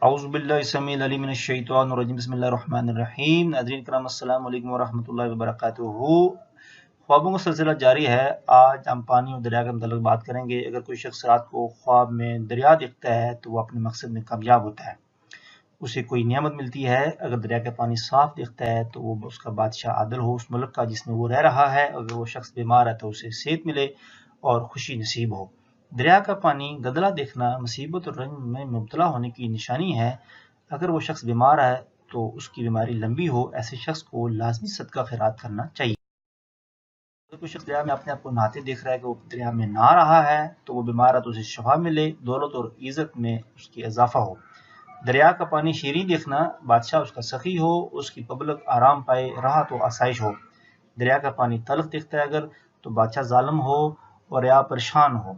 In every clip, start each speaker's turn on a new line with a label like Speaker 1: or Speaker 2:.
Speaker 1: اعوذ باللہ السمیع العلیم من الشیطان الرجیم بسم اللہ الرحمن الرحیم۔ ناظرین کرام السلام علیکم ورحمۃ اللہ وبرکاتہ۔ خوابوں کا سلسلہ جاری ہے۔ آج ہم پانی اور دریا کے متعلق بات کریں گے۔ اگر کوئی شخص رات کو خواب میں دریا دیکھتا ہے تو وہ اپنے مقصد میں کامیاب ہوتا ہے، اسے کوئی نعمت ملتی ہے۔ اگر دریا کا پانی صاف دیکھتا ہے تو وہ اس کا بادشاہ عادل ہو اس ملک کا جس میں وہ رہ رہا ہے۔ اگر وہ شخص بیمار ہے تو اسے صحت ملے اور خوشی نصیب ہو۔ دریا کا پانی گدلا دیکھنا مصیبت اور رنج میں مبتلا ہونے کی نشانی ہے۔ اگر وہ شخص بیمار ہے تو اس کی بیماری لمبی ہو، ایسے شخص کو لازمی صدقہ خیرات کرنا چاہیے۔ اگر کوئی شخص دریا میں اپنے آپ کو نہاتے دیکھ رہا ہے کہ وہ دریا میں نہا رہا ہے تو وہ بیمار ہے تو اسے شفا ملے، دولت اور عزت میں اس کی اضافہ ہو۔ دریا کا پانی شیریں دیکھنا بادشاہ اس کا سخی ہو، اس کی پبلک آرام پائے، راحت و آسائش ہو۔ دریا کا پانی تلخ دیکھتا ہے اگر تو بادشاہ ظالم ہو اور رعایا پریشان ہو۔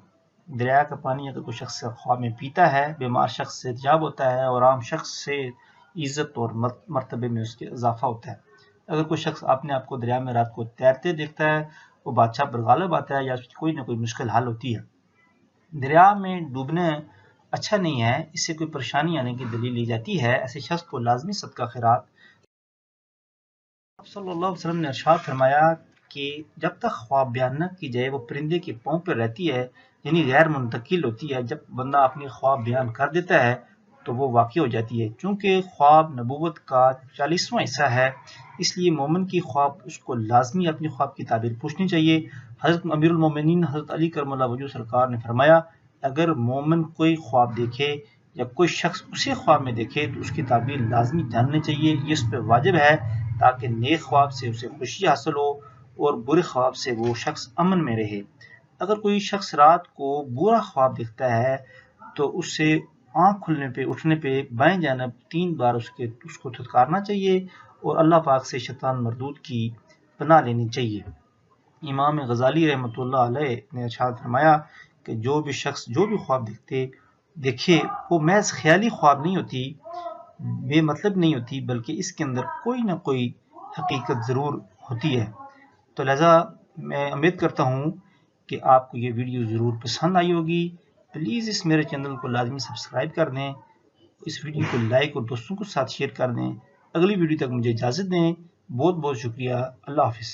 Speaker 1: دریا کا پانی اگر کوئی شخص خواب میں پیتا ہے، بیمار شخص سے تجاب ہوتا ہے اور عام شخص سے عزت اور مرتبے میں اس کے اضافہ ہوتا ہے۔ اگر کوئی شخص اپنے آپ کو دریا میں رات کو تیرتے دیکھتا ہے، وہ بادشاہ پر غالب آتا ہے یا اس کی کوئی نہ کوئی مشکل حل ہوتی ہے۔ دریا میں ڈوبنا اچھا نہیں ہے، اس سے کوئی پریشانی آنے کی دلیل لی جاتی ہے۔ ایسے شخص کو لازمی صدقہ خیرات۔ صلی اللہ علیہ وسلم نے ارشاد فرمایا کہ جب تک خواب بیان نہ کی جائے وہ پرندے کے پاؤں پر رہتی ہے، یعنی غیر منتقل ہوتی ہے۔ جب بندہ اپنی خواب بیان کر دیتا ہے تو وہ واقع ہو جاتی ہے۔ چونکہ خواب نبوت کا 40واں حصہ ہے، اس لیے مومن کی خواب اس کو لازمی اپنی خواب کی تعبیر پوچھنی چاہیے۔ حضرت امیر المومنین حضرت علی کرم اللہ وجہ سرکار نے فرمایا، اگر مومن کوئی خواب دیکھے یا کوئی شخص اسے خواب میں دیکھے تو اس کی تعبیر لازمی جاننی چاہیے، یہ اس پہ واجب ہے تاکہ نیک خواب سے اسے خوشی حاصل ہو اور برے خواب سے وہ شخص امن میں رہے۔ اگر کوئی شخص رات کو برا خواب دیکھتا ہے تو اسے آنکھ کھلنے پہ اٹھنے پہ بائیں جانب 3 بار اس کو دھتکارنا چاہیے اور اللہ پاک سے شیطان مردود کی پناہ لینی چاہیے۔ امام غزالی رحمۃ اللہ علیہ نے ارشاد فرمایا کہ جو بھی شخص جو بھی خواب دیکھے وہ محض خیالی خواب نہیں ہوتی، بے مطلب نہیں ہوتی، بلکہ اس کے اندر کوئی نہ کوئی حقیقت ضرور ہوتی ہے۔ تو لہذا میں امید کرتا ہوں کہ آپ کو یہ ویڈیو ضرور پسند آئی ہوگی۔ پلیز اس میرے چینل کو لازمی سبسکرائب کر دیں، اس ویڈیو کو لائک اور دوستوں کے ساتھ شیئر کر دیں۔ اگلی ویڈیو تک مجھے اجازت دیں۔ بہت بہت شکریہ۔ اللہ حافظ۔